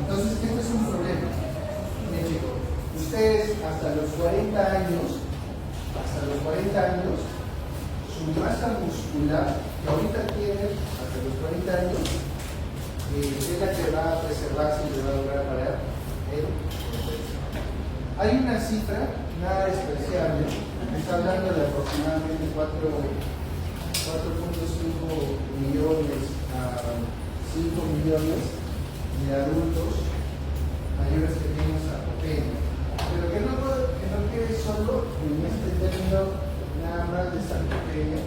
Entonces, esto es un problema. Bien, chicos, ustedes hasta los 40 años, su masa muscular, que ahorita tienen hasta los 40 años, es la que va a preservarse y le va a durar para el. Hay una cifra nada despreciable, está hablando de aproximadamente 4.5 millones a 5 millones de adultos mayores que tienen sarcopenia. Pero que no quede solo en este término nada más de sarcopenia,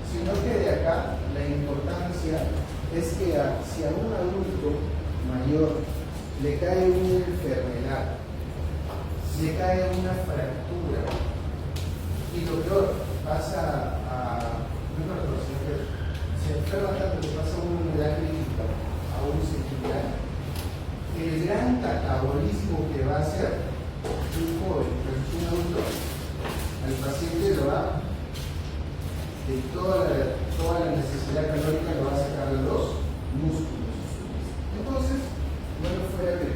sino que de acá la importancia es que si a un adulto mayor le cae una enfermedad, le cae una fractura, y lo peor, pasa se enferma tanto que pasa a una unidad crítica, a un hospital, el gran catabolismo que va a hacer un joven, un adulto, al paciente lo va, de toda la necesidad calórica lo va a sacar de los músculos. Entonces, bueno, fuera de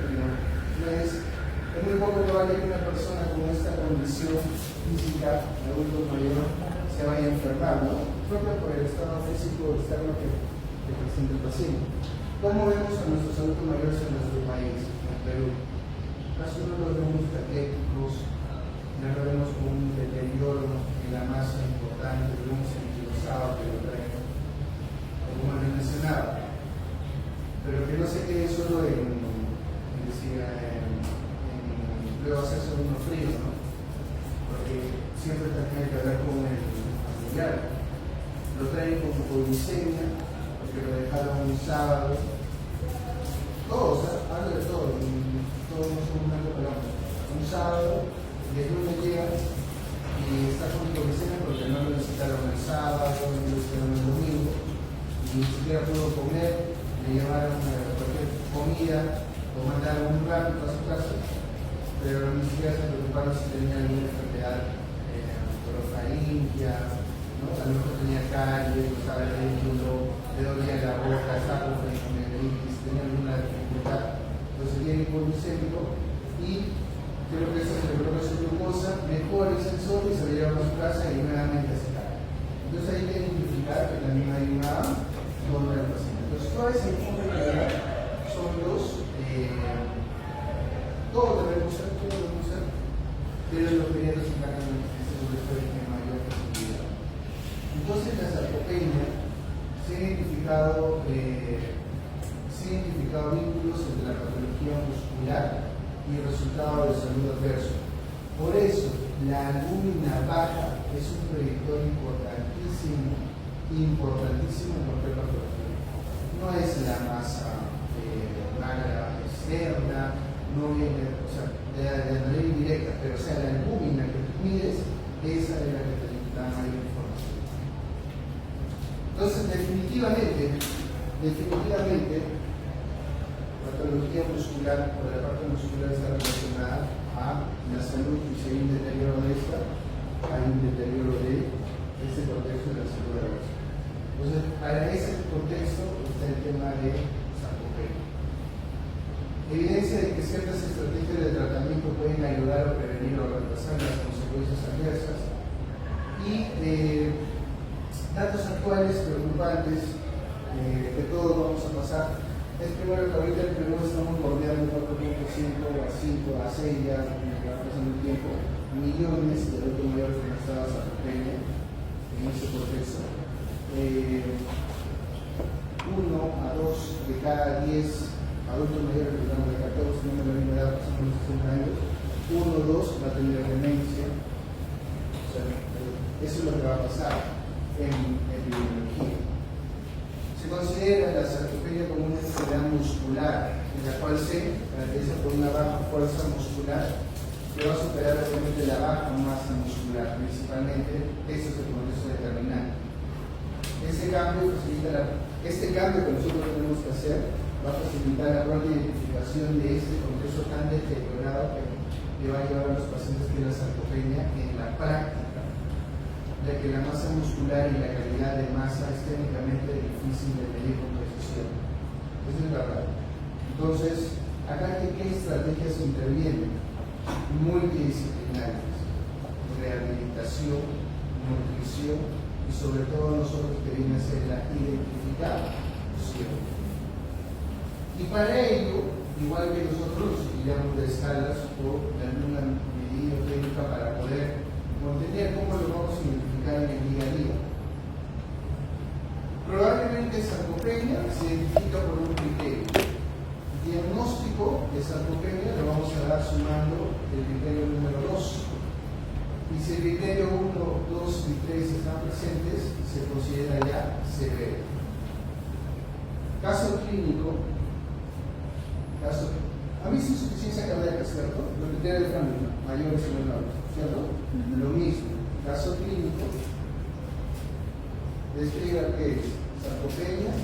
es muy poco probable que una persona con esta condición física, adulto mayor, se vaya a enfermar, ¿no? Propio por el estado físico externo que presenta el paciente. ¿Cómo vemos a nuestros adultos mayores en nuestro país, en Perú? Casi no los vemos caquéticos, no los vemos con un deterioro en la masa importante, lo vemos anquilosado, que lo traen, como les mencionaba. Pero que no se quede solo en luego hacerse uno frío, ¿no? Porque siempre también hay que hablar con el familiar. Lo traen con policemia, porque lo dejaron un sábado. Todos, hablo de todo, todos no son una palabra. Un sábado, y el lunes llega y está con policemia porque no lo necesitaron el sábado, no lo necesitaron el domingo, y ni siquiera pudo comer, le llevaron cualquier comida, o mandaron un plato a su casa, pero ni siquiera se preocuparon si tenía alguna enfermedad, profaringia, ¿no? A lo mejor tenía caries, estaba leyendo, le dolía la boca, estaba con fibromialgitis, tenía alguna dificultad, entonces tiene hipoglucémico y creo que eso se logró su glucosa, mejora el sensor y se lo lleva a su casa y nuevamente se cae. Entonces hay que identificar que también hay una bomba del paciente. Entonces toda esa información son los todos debemos ser, pero los pediatras se encargan de mayor profundidad. Entonces la sarcopenia se ha identificado vínculos entre la patología muscular y el resultado de salud adverso. Por eso la albúmina baja es un predictor importantísimo en cualquier patología. No es la masa magra externa, no viene, o sea, de manera indirecta, pero o sea, la albúmina que tú mides, esa es la que te da mayor información. Entonces, definitivamente, la patología muscular o la parte muscular está relacionada a la salud y si hay un deterioro de esta, hay un deterioro de este contexto de la salud de la persona. Entonces, para ese contexto está el tema de sarcopenia. Evidencia de que ciertas estrategias de tratamiento pueden ayudar a prevenir o retrasar las consecuencias adversas y datos actuales preocupantes que todos vamos a pasar. Es primero que ahorita el Perú estamos bordeando 4.5 a 5 a 6 ya, que va pasando el tiempo, millones de adultos mayores con estados sarcopenia en ese contexto. 1 a 2 de cada 10 adultos mayores, digamos de 14, tienen la misma edad, son los 60 años, 1 o 2 va a tener demencia. O sea, eso es lo que va a pasar en epidemiología. Se considera la sarcopenia como una enfermedad muscular, en la cual se caracteriza por una baja fuerza muscular que va a superar obviamente la baja masa muscular, principalmente. Eso es el proceso determinante. Este cambio que nosotros tenemos que hacer va a facilitar la pronta identificación de este contexto tan deteriorado que le va a llevar a los pacientes que la sarcopenia en la práctica, ya que la masa muscular y la calidad de masa es técnicamente difícil de medir con precisión. Eso es verdad. Entonces, Acá, ¿qué estrategias intervienen? Multidisciplinarias, rehabilitación, nutrición y sobre todo nosotros que viene a ser la identificación. Y para ello, igual que nosotros utilizamos de escalas o de alguna medida técnica para poder entender cómo lo vamos a identificar en el día a día. Probablemente sarcopenia se identifica por un criterio. Diagnóstico de sarcopenia lo vamos a dar sumando el criterio número 2. Y si el criterio 1, 2 y 3 están presentes, se considera ya severo. Caso clínico. A mí es insuficiencia cardíaca, ¿cierto? Los criterios de familia, mayores y menores, ¿cierto? Lo mismo. Caso clínico. Describa qué es sarcopenia,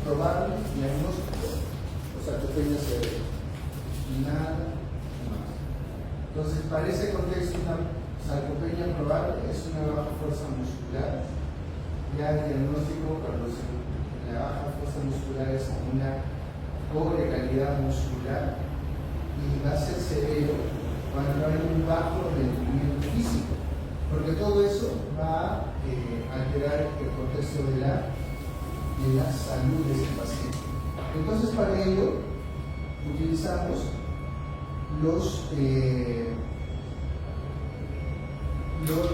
probable, diagnóstico o sarcopenia severa. Nada más. Entonces, para ese contexto, una sarcopenia probable es una baja fuerza muscular. Ya el diagnóstico, cuando la baja fuerza muscular es una pobre calidad muscular y va a ser severo cuando hay un bajo rendimiento físico, porque todo eso va a alterar el contexto de la salud de ese paciente. Entonces, para ello utilizamos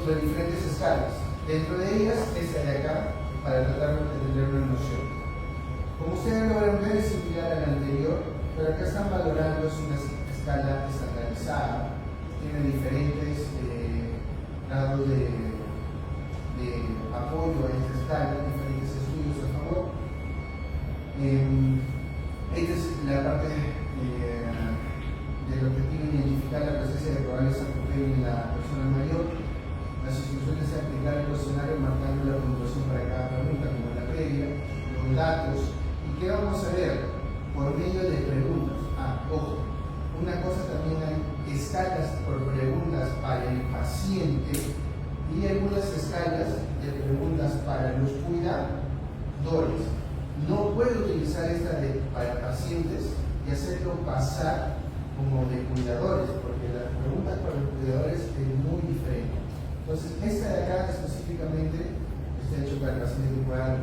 las diferentes escalas. Dentro de ellas, esta de acá, para tratar de tener una noción. Como ustedes logran ver, es similar a la anterior, pero acá están valorando, es una escala estandarizada, tiene diferentes grados de apoyo a esta escala, diferentes estudios a favor. Esta es la parte del objetivo de identificar la presencia de probable sarcopenia en la persona mayor. Las instrucciones se aplican al cuestionario marcando la puntuación para cada pregunta, como en la previa, los datos. ¿Y qué vamos a ver? Por medio de preguntas. Ojo, una cosa también hay escalas por preguntas para el paciente y algunas escalas de preguntas para los cuidadores. No puedo utilizar esta para pacientes y hacerlo pasar como de cuidadores, porque las preguntas para los cuidadores es muy diferente. Entonces, esta de acá específicamente está hecho para el paciente que pueda.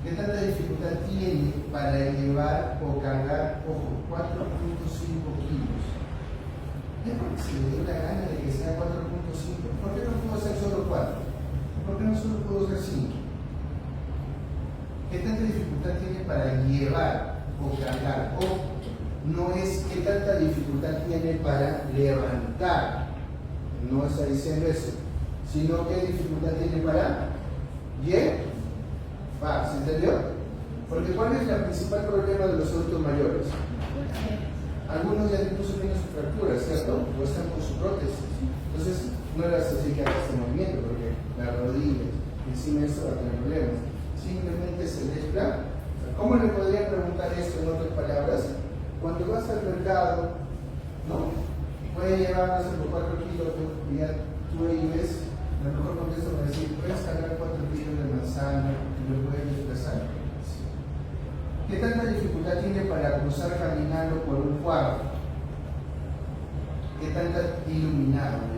¿Qué tanta dificultad tiene para llevar o cargar, ojo, 4.5 kilos? Es porque se le dio la gana de que sea 4.5. ¿Por qué no pudo ser solo 4? ¿Por qué no solo pudo ser 5? ¿Qué tanta dificultad tiene para llevar o cargar? Ojo, no es qué tanta dificultad tiene para levantar, no está diciendo eso, sino qué dificultad tiene para llevar. ¿Se entendió? Porque ¿cuál es el principal problema de los adultos mayores? Algunos ya incluso tienen su fractura, ¿cierto? O están con su prótesis. Entonces, no las así que haga este movimiento, porque la rodilla, encima de esto va a tener problemas. Simplemente se les da. ¿Cómo le podría preguntar esto en otras palabras? Cuando vas al mercado, ¿no? Puede llevar más de 4 kilos, ya tú ahí ves, a lo mejor contesto para decir, puedes cargar 4 kilos de manzana y lo puedes desplazar. ¿Qué tanta dificultad tiene para cruzar caminando por un cuadro? ¿Qué tanta iluminado?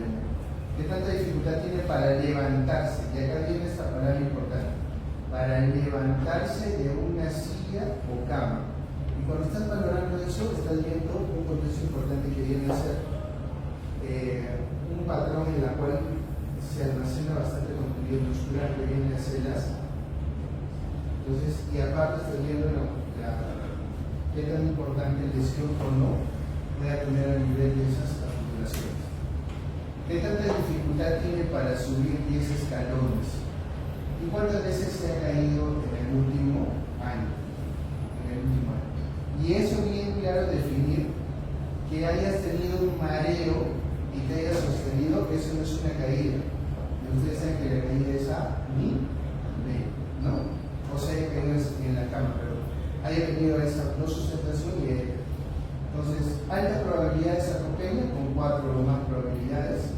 ¿Qué tanta dificultad tiene para levantarse? Y acá viene esta palabra importante. Para levantarse de una silla o cama. Y cuando estás valorando eso, estás viendo un contexto importante que viene a ser un patrón en el cual se almacena bastante contenido muscular que viene a ser las. Entonces, y aparte estás viendo qué tan importante lesión o no puede tener a nivel de esas articulaciones. ¿Qué tanta dificultad tiene para subir 10 escalones? ¿Y cuántas veces se ha caído en el último año? Y eso bien claro definir que hayas tenido un mareo y te hayas sostenido, eso no es una caída. Ustedes saben que la caída es A, ni B, ¿no? O sea, que no es en la cama, pero haya tenido esa no sustentación y ella. Entonces, alta probabilidad de sarcopenia con 4 o más probabilidades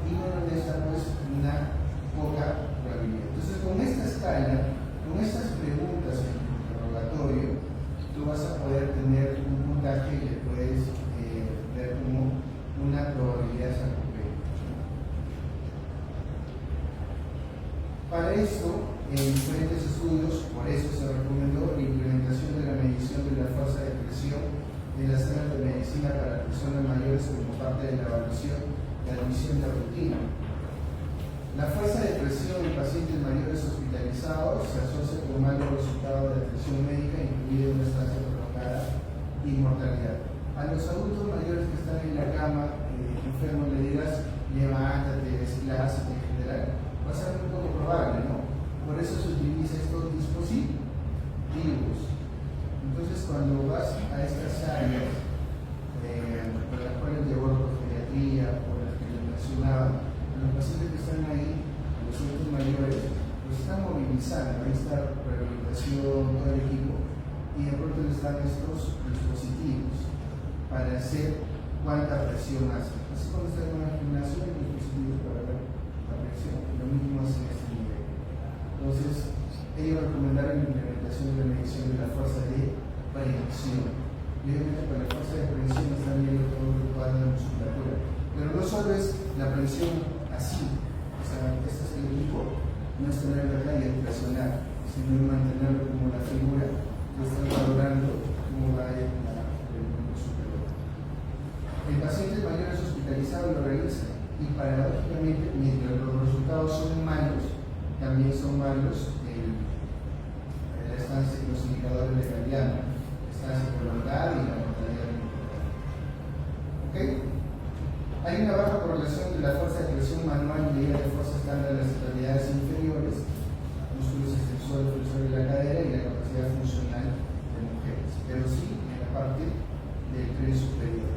y bueno, de esta pues una poca probabilidad. Entonces, con esta escala, con estas preguntas en el interrogatorio, tú vas a poder tener un puntaje porcentaje y le puedes ver como una probabilidad de sarcopenia. Para esto, en diferentes estudios, por eso se recomendó la implementación de la medición de la fuerza de presión en las salas de medicina para personas mayores como parte de la evaluación de admisión de rutina. La fuerza de presión en pacientes mayores hospitalizados se asocia con malos resultados de atención médica, incluida una estancia prolongada y mortalidad. A los adultos mayores que están en la cama, enfermos, le dirás, levántate, desplázate en general, va a ser muy poco probable, ¿no? Por eso se utiliza estos dispositivos. Entonces, cuando vas a estas áreas, por las cuales llevó la pediatría, por las que les mencionaba, los pacientes que están ahí, los adultos mayores, los están movilizando, ahí está la rehabilitación, todo el equipo, y de pronto les dan estos dispositivos para hacer cuánta presión hace. Así cuando están en una gimnasio, hay dispositivos para ver la presión, lo mismo hace en este nivel. Entonces, ellos recomendaron la implementación de la medición de la fuerza de prevención. Y obviamente para la fuerza de prevención están viendo todo el cuadro de musculatura. Pero no solo es la prevención así, o sea, este es el equipo, no es tener la calle y presionar, sino mantenerlo como la figura que están valorando cómo va el mundo superior. El paciente mayores hospitalizado lo realiza y paradójicamente, mientras los resultados son malos, también son malos la estancia y los indicadores de calidad, la estancia prolongada y la mortalidad. ¿Ok? Hay una baja correlación de la fuerza de presión manual medida de fuerza estándar de las extremidades inferiores, músculos extensores, flexores de la cadera y la capacidad funcional de mujeres, pero sí en la parte del tren superior.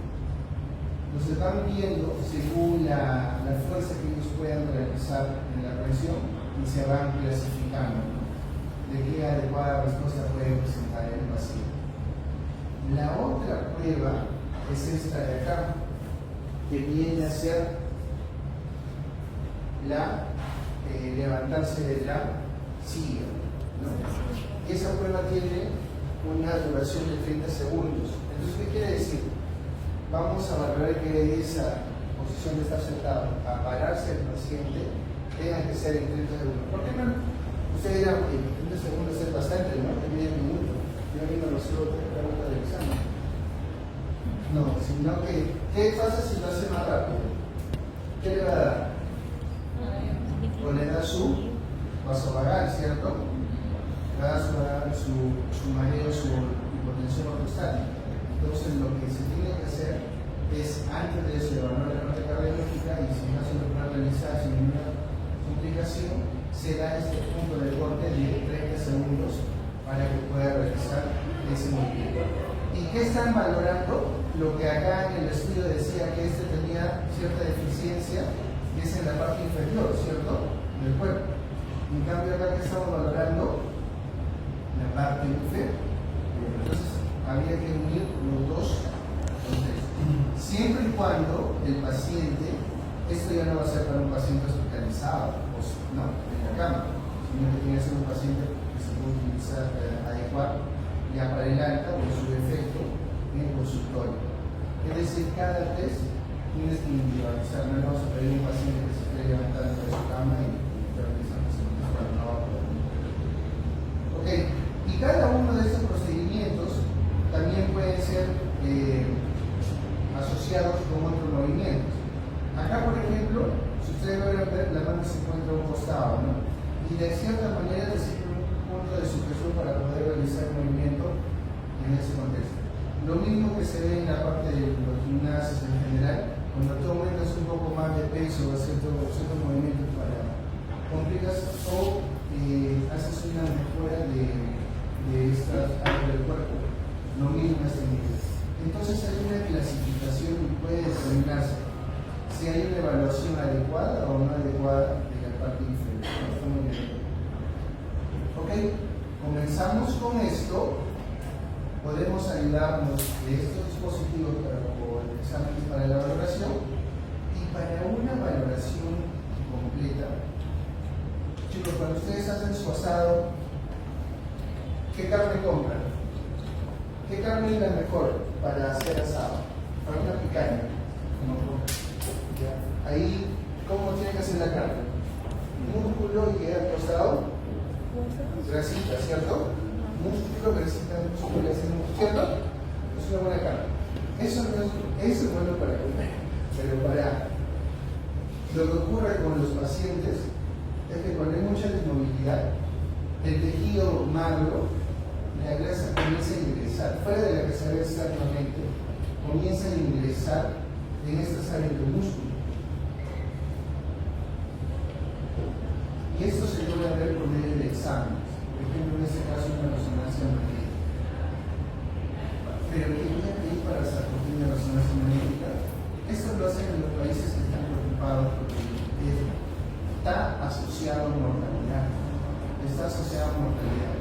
Entonces van viendo según la fuerza que ellos puedan realizar en la presión y se van clasificando, ¿no? De qué adecuada respuesta puede presentar el paciente. La otra prueba es esta de acá, que viene a ser la levantarse de la silla, ¿no? Esa prueba tiene una duración de 30 segundos. Entonces, ¿qué quiere decir? Vamos a valorar que esa posición de estar sentado a pararse el paciente tenga que ser en 30 segundos. ¿Por qué no? Usted dirá, oye, 30 segundos es bastante, ¿no? Que medio minuto. Yo a mí no lo sé, pregunta del examen. No, sino que, ¿qué pasa si lo hace más rápido? ¿Qué le va a dar? O le da su vasovagal, ¿cierto? Le va a dar su mareo, su hipotensión ortostática. Entonces, lo que se tiene que hacer es, antes de eso, evaluar la parte cardiológica y si no se lo puede realizar sin ninguna complicación, se da este punto de corte de 30 segundos para que pueda realizar ese movimiento. ¿Y qué están valorando? Lo que acá en el estudio decía que este tenía cierta deficiencia, y es en la parte inferior, ¿cierto? Del cuerpo. En cambio, acá que estamos valorando la parte inferior. Entonces, había que unir los dos contextos. Siempre y cuando el paciente, esto ya no va a ser para un paciente hospitalizado, no, en la cama, sino que tiene que ser un paciente que se puede utilizar adecuado ya para el alta o su defecto en el consultorio. Es decir, cada test tienes que individualizar. No vamos a pedir a un paciente que se esté levantando de su cama y realizar cuando no va a poder. Ok, y cada uno de estos procedimientos también pueden ser asociados con otros movimientos. Acá, por ejemplo, si ustedes van a ver, la mano se encuentra a un costado, ¿no? Y de cierta manera necesita un punto de sujeción para poder realizar el movimiento en ese contexto. Lo mismo que se ve en la parte de los gimnasios en general, cuando tú aumentas un poco más de peso o ciertos movimientos para complicas o haces una mejora de estas áreas del cuerpo, lo mismo a este nivel. Entonces hay una clasificación y puede determinarse si hay una evaluación adecuada o no adecuada de la parte inferior. Ok, comenzamos con esto. Podemos ayudarnos de estos dispositivos para exámenes para la valoración y para una valoración completa. Chicos, cuando ustedes hacen su asado, ¿qué carne compran? ¿Qué carne es la mejor para hacer asado, para una picaña, ¿ya? Ahí, ¿cómo tiene que hacer la carne? Músculo y al costado, grasita, ¿cierto? Músculo, grasita, músculo, grasita, ¿cierto? Es una buena carne. Eso es bueno para comer, pero para lo que ocurre con los pacientes es que cuando hay mucha inmovilidad, el tejido magro, la grasa comienza a ingresar, fuera de la que se ve externamente, comienza a ingresar en estas áreas del músculo. Y esto se logra ver por medio de exámenes, por ejemplo, en este caso una resonancia magnética. Pero ¿qué voy a pedir para sarcopenia de resonancia magnética? Esto lo hacen en los países que están preocupados porque está asociado a mortalidad. Está asociado a mortalidad.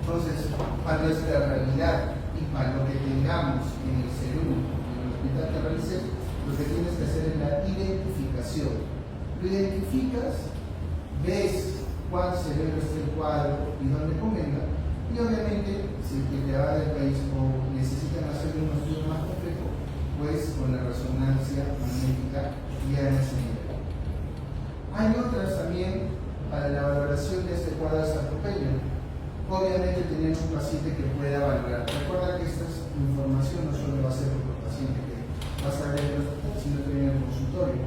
Entonces, para nuestra realidad y para lo que tengamos en el CERUM, en el hospital que realices, lo que tienes que hacer es la identificación. Lo identificas, ves cuál cerebro está el cuadro y dónde convenga, y obviamente, si el que te va del país o necesitan hacer un estudio más complejo, pues con la resonancia magnética ya en ese nivel. Hay otras también para la valoración de este cuadro sarcopenia. Obviamente tener un paciente que pueda valorar. Recuerda que esta información no solo va a ser por el paciente que vas a ver, sino también en el consultorio.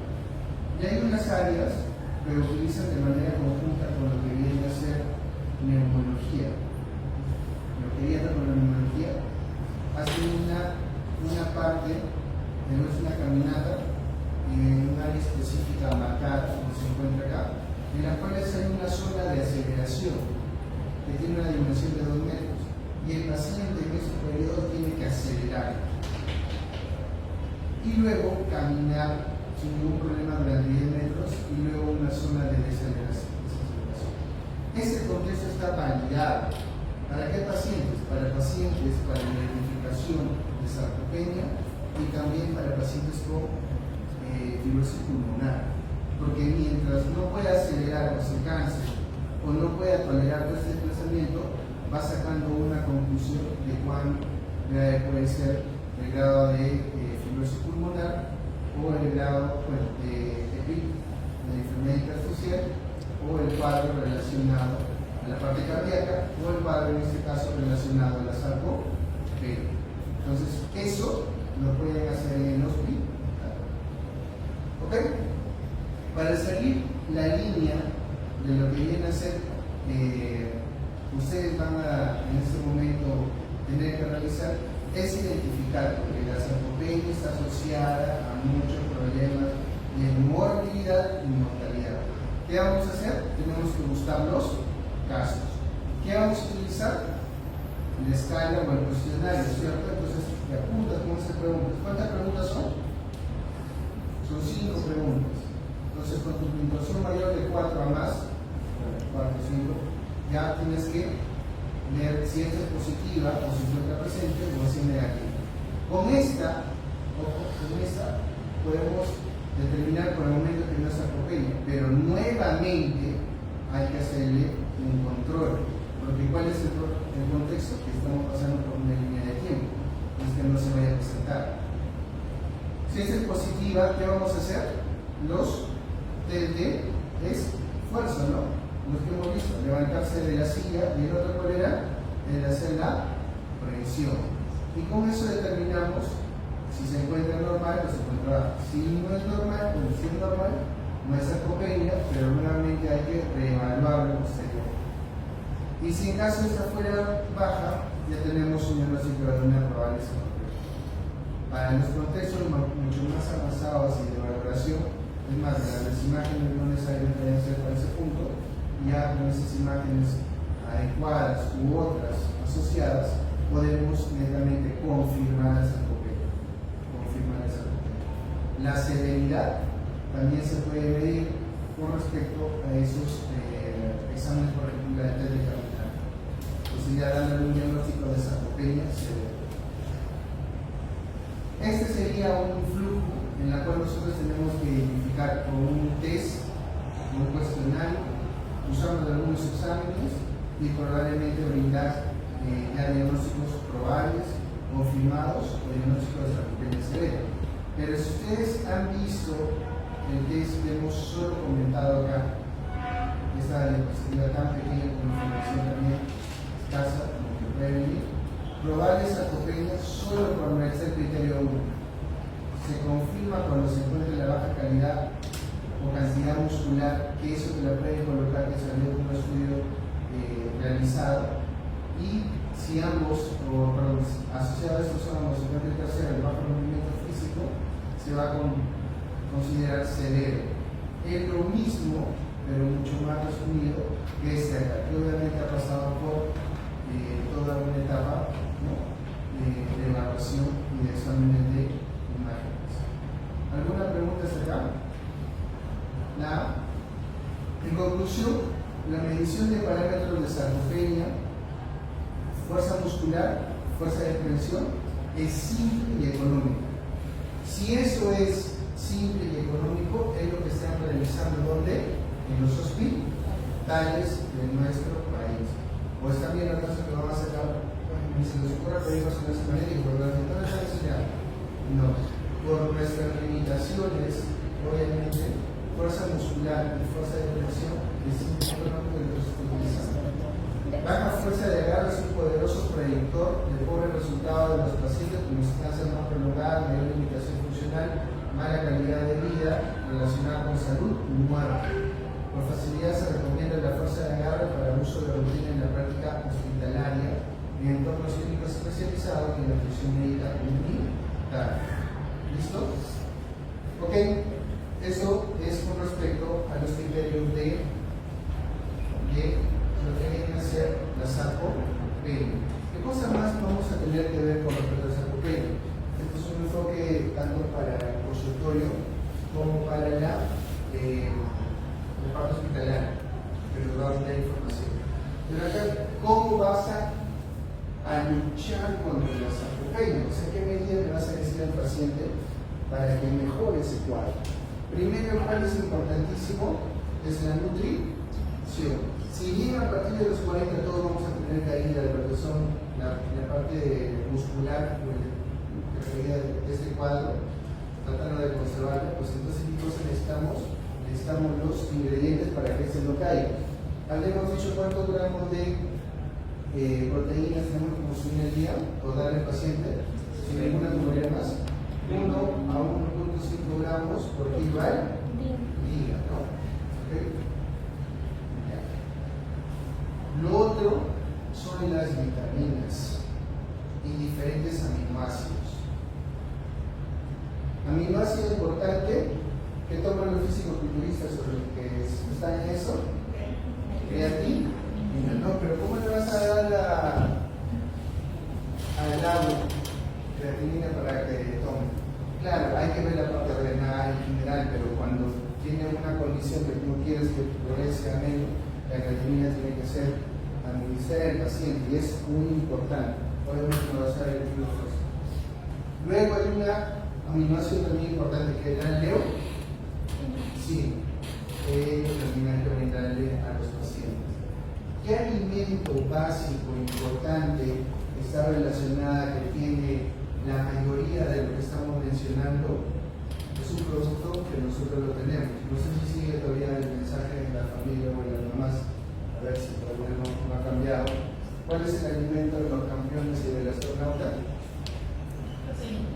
Y hay unas áreas que lo utilizan de manera conjunta con lo que viene a ser neumología. Lo que viene con la neumología hace una parte, tenemos una caminata en un área específica marcada, como se encuentra acá, en la cual hay una zona de aceleración que tiene una dimensión de 2 metros y el paciente en ese periodo tiene que acelerar y luego caminar sin ningún problema durante 10 metros y luego una zona de desaceleración. Ese contexto está validado. ¿Para qué pacientes? Para pacientes para la identificación de sarcopenia y también para pacientes con fibrosis pulmonar. Porque mientras no pueda acelerar o se canse o no pueda tolerar todo este desplazamiento, va sacando una conclusión de cuán grave puede ser el grado de fibrosis pulmonar o el grado de EPIC, de enfermedad intersticial, o el cuadro relacionado a la parte cardíaca, o el cuadro en este caso relacionado a la sarcopenia. Entonces, eso lo pueden hacer en el hospital. ¿Ok? Para seguir la línea de lo que viene a ser, ustedes van a, en este momento, tener que realizar, es identificar, porque la sarcopenia está asociada a muchos problemas de morbilidad y mortalidad. ¿Qué vamos a hacer? Tenemos que buscar los casos. ¿Qué vamos a utilizar? La escala o el cuestionario, ¿cierto? Entonces, te apuntas con esas preguntas. ¿Cuántas preguntas son? Son 5 preguntas. Entonces, con tu puntuación mayor de 4 a más, 4 o 5, ya tienes que ver si esta es positiva o si está presente o si es negativa. Con esta podemos determinar por el momento que no es sarcopenia, pero nuevamente hay que hacerle un control, porque ¿cuál es el contexto? Que estamos pasando por una línea de tiempo, es que no se vaya a presentar. Si esta es positiva, ¿qué vamos a hacer? Los test de esfuerzo, ¿no? Los que hemos visto, levantarse de la silla, y el otro cuál era, el hacer la prevención. Y con eso determinamos si se encuentra normal o se encuentra. Si no es normal, pues si es normal, no es sarcopenia, pero nuevamente hay que reevaluarlo posterior. Y si en caso esta fuera baja, ya tenemos un diagnóstico de una probable sarcopenia. Para los contextos mucho más avanzados y de valoración, es más, las imágenes no necesariamente deben ser para ese punto, ya con esas imágenes adecuadas u otras asociadas, podemos netamente confirmar esa sarcopenia. La severidad también se puede medir con respecto a esos exámenes, por ejemplo, de test de caminar. Entonces ya dan un diagnóstico de sarcopenia severa. Este sería un flujo en el cual nosotros tenemos que identificar con un test, un cuestionario, usando algunos exámenes y probablemente brindar ya diagnósticos probables o confirmados o diagnóstico de sarcopenia severa. Pero si ustedes han visto el test que hemos solo comentado acá, esta diapositiva tan pequeña con información también escasa, como que puede venir, probable sarcopenia solo por el criterio 1. Se confirma cuando se encuentra la baja calidad o cantidad muscular, que eso te la pueden colocar, que salió de un estudio realizado, y si ambos, asociados a estos son los 50 terceros, el bajo rendimiento físico, se va a considerar severo. Es lo mismo, pero mucho más resumido, que este acá, que obviamente ha pasado por toda una etapa, ¿no?, de evaluación y de exámenes de imágenes. ¿Alguna pregunta hasta acá? Nada. En conclusión, la medición de parámetros de sarcopenia, fuerza muscular, fuerza de expresión, es simple y económica. Si eso es simple y económico, es lo que están realizando ¿dónde? En los hospitales de nuestro país. O es también la cosa que van a sacar, ni se les ocurra pedir personas médicos, ¿verdad? Entonces están enseñando. No. Por nuestras limitaciones, obviamente, fuerza muscular y fuerza de presión es simple y económico de los utilizando. Baja fuerza de agarre es un poderoso predictor del pobre resultado de los pacientes con distancia más prolongada, mayor limitación funcional, mala calidad de vida relacionada con salud y muerte. Por facilidad se recomienda la fuerza de agarre para el uso de rutina en la práctica hospitalaria en entornos clínicos especializados y en la atención médica comunitaria. ¿Listo? Ok, eso es con respecto a los criterios de lo que viene a ser la sarcopenia. ¿Qué cosa más vamos a tener que ver con respecto a la sarcopenia? Este es un enfoque tanto para el consultorio como para la parte hospitalaria, que nos va a dar información. Pero acá, ¿cómo vas a luchar contra la sarcopenia? O sea, ¿qué medidas le vas a decir al paciente para que mejore ese cuadro? Primero, cuál es importantísimo, es la nutrición. Si llega a partir de los 40, todos vamos a tener caída de corazón, la parte muscular de este cuadro, tratando de conservarlo, pues entonces ¿qué cosa necesitamos? Necesitamos los ingredientes para que se no caiga. Hablemos dicho cuántos gramos de proteínas tenemos que consumir al día o darle al paciente sin ninguna tubería más. 1 a 1.5 gramos por kilo al día, ¿no? ¿Okay? Lo otro son las vitaminas y diferentes aminoácidos. Aminoácido importante que toman los físico-culturistas o los que están en eso, creatina. No, pero ¿cómo le vas a dar al agua creatinina para que tome? Claro, hay que ver la parte renal en general, pero cuando tiene una condición que tú quieres que progrese a menos, la creatinina tiene que ser administrada al paciente y es muy importante. Obviamente no va a ser el glucosa. Luego hay una aminoácido también importante que es la leucina. Sí, también hay que brindarle a los pacientes. ¿Qué alimento básico importante está relacionada que tiene la mayoría de lo que estamos mencionando? Es un producto que nosotros lo tenemos. No sé si sigue todavía el mensaje de la familia o de las mamás, a ver si todavía no ha cambiado. ¿Cuál es el alimento de los campeones y del astronauta?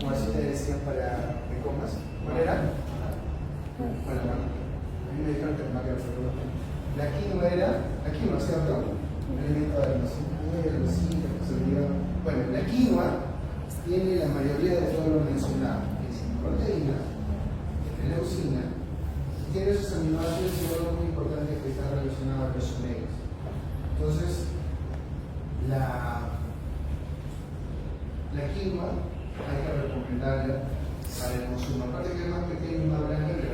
Como así te decían para que comas. ¿Cuál era? Bueno, a mí me dijeron que no había problema. La quinoa era, la quinoa, ¿cierto? El alimento de los bueno, la quinoa tiene la mayoría de todo lo mencionado. Es proteína, leucina, tiene esos aminoácidos y algo muy importante que está relacionado a los omegas. Entonces, la quinoa hay que recomendarla para el consumo. Aparte que es más pequeña y más blanca, pero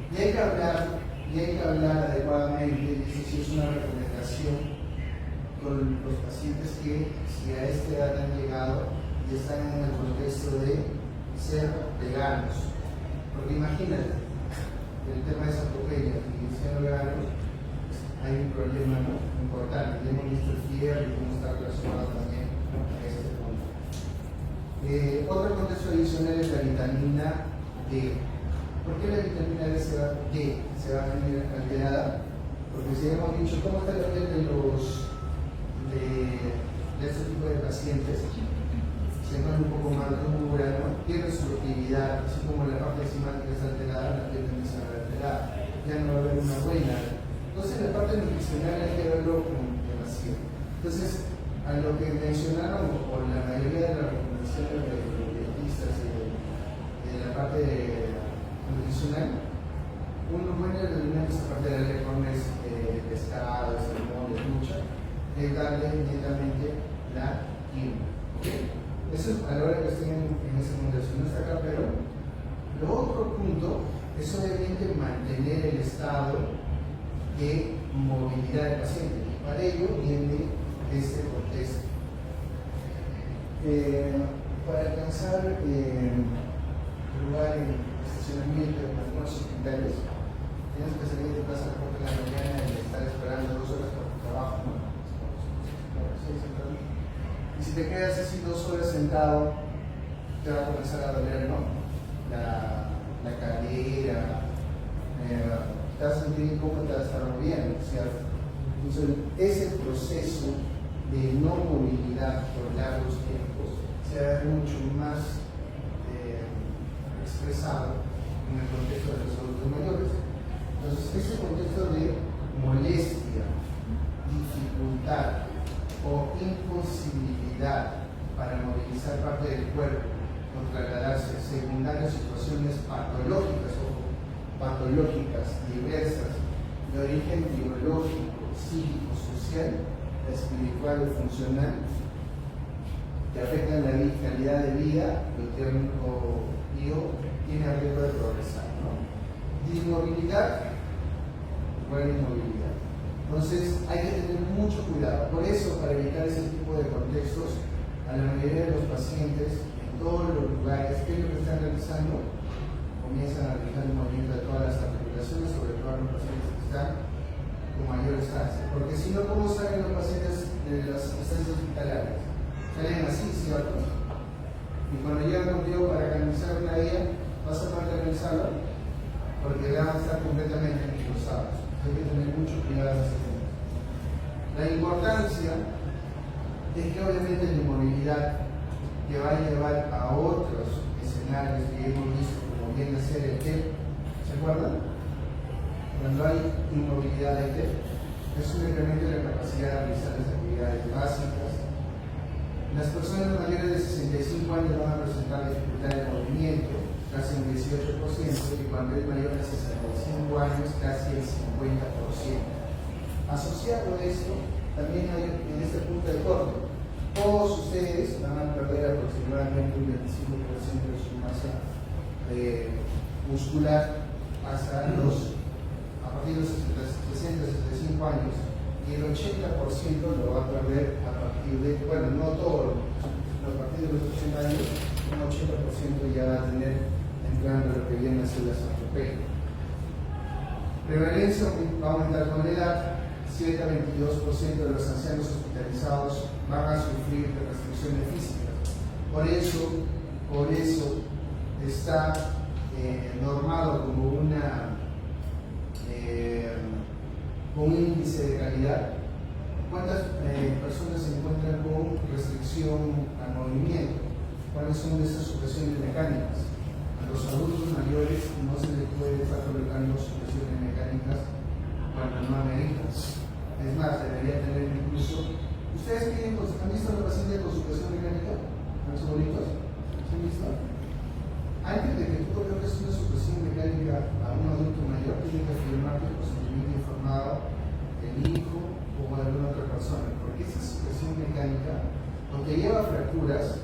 y hay que hablar adecuadamente, y eso sí es una recomendación con los pacientes que si a esta edad han llegado y están en el contexto de ser veganos. Porque imagínate, el tema de sarcopenia y ser veganos, hay un problema, ¿no?, importante. Ya hemos visto el fierro y cómo está relacionado también a este punto. Otro contexto adicional es la vitamina D. ¿Por qué la vitamina D se va a venir alterada? Porque si hemos dicho cómo está la piel de este tipo de pacientes, se pone un poco más dura, ¿no? Pierde su actividad, así como la parte enzimática está alterada, la piel también se va a ver alterada, ya no va a haber una buena. Entonces la parte nutricional hay que verlo con demasiado. Entonces, a lo que mencionaron, o la mayoría de las recomendaciones de los dietistas y de la parte nutricional, uno buen alimento es aparte de darle carnes, pescado, salmón, lucha, es darle inmediatamente la quinoa. ¿Okay? Eso es a la hora que estén en esa fundación, no está acá, pero lo otro punto es obviamente mantener el estado de movilidad del paciente. Y para ello viene este contexto. Para alcanzar lugar en estacionamiento de algunos hospitales, tienes que salir de casa a las 4 de la mañana y estar esperando 2 horas para tu trabajo, ¿no? Y si te quedas así 2 horas sentado, te va a comenzar a doler, ¿no? La cadera, te vas a sentir cómo te vas a estar moviendo, ¿cierto? Entonces, ese proceso de no movilidad por largos tiempos se va a ver mucho más expresado en el contexto de los adultos mayores. Entonces, ese contexto de molestia, dificultad o imposibilidad para movilizar parte del cuerpo o trasladarse, secundarias situaciones patológicas diversas de origen biológico, psíquico, social, espiritual o funcional, que afectan la calidad de vida, lo tiene riesgo de progresar, ¿no? Dismovilidad, igual inmovilidad. Entonces hay que tener mucho cuidado. Por eso, para evitar ese tipo de contextos, a la mayoría de los pacientes, en todos los lugares, ¿qué es lo que están realizando? Comienzan a realizar el movimiento de todas las articulaciones, sobre todo a los pacientes que están con mayor estancia. Porque si no, ¿cómo salen los pacientes de las estancias hospitalarias? Salen así, ¿cierto? Y cuando llegan contigo para canalizar una guía, vas a poder canalizarlo porque van a estar completamente encruzados. Hay que tener mucho cuidado en ese tema. La importancia es que obviamente la inmovilidad te va a llevar a otros escenarios que hemos visto, como viene a ser el TEP. ¿Se acuerdan? Cuando hay inmovilidad del TEP, es un incremento de la capacidad de realizar las actividades básicas. Las personas mayores de 65 años van a presentar dificultad de movimiento, casi un 18%, y cuando es mayor de 65 años, casi el 50%. Asociado a esto, también hay en este punto de corte. Todos ustedes van a perder aproximadamente un 25% de su masa muscular a partir de los 60-65 años, y el 80% lo va a perder a partir de, bueno, no todo, a partir de los 80 años, un 80% ya va a tener entrando lo que viene a ser la sarcopenia. Prevalencia va a aumentar con la edad. 7 a 22% de los ancianos hospitalizados van a sufrir de restricciones físicas. Por eso está normado como un índice de calidad. ¿Cuántas personas se encuentran con restricción al movimiento? ¿Cuáles son esas supresiones mecánicas? A los adultos mayores no se les puede estar colocando supresiones mecánicas cuando no ameritan. Es más, debería tener incluso. ¿Ustedes han visto a los pacientes con supresión mecánica? ¿Los bonitos? ¿Sí han visto? Antes de que tú coloques una supresión mecánica a un adulto mayor, tiene que firmar el procedimiento informado del hijo o de alguna otra persona, porque esa supresión mecánica lo que lleva a fracturas,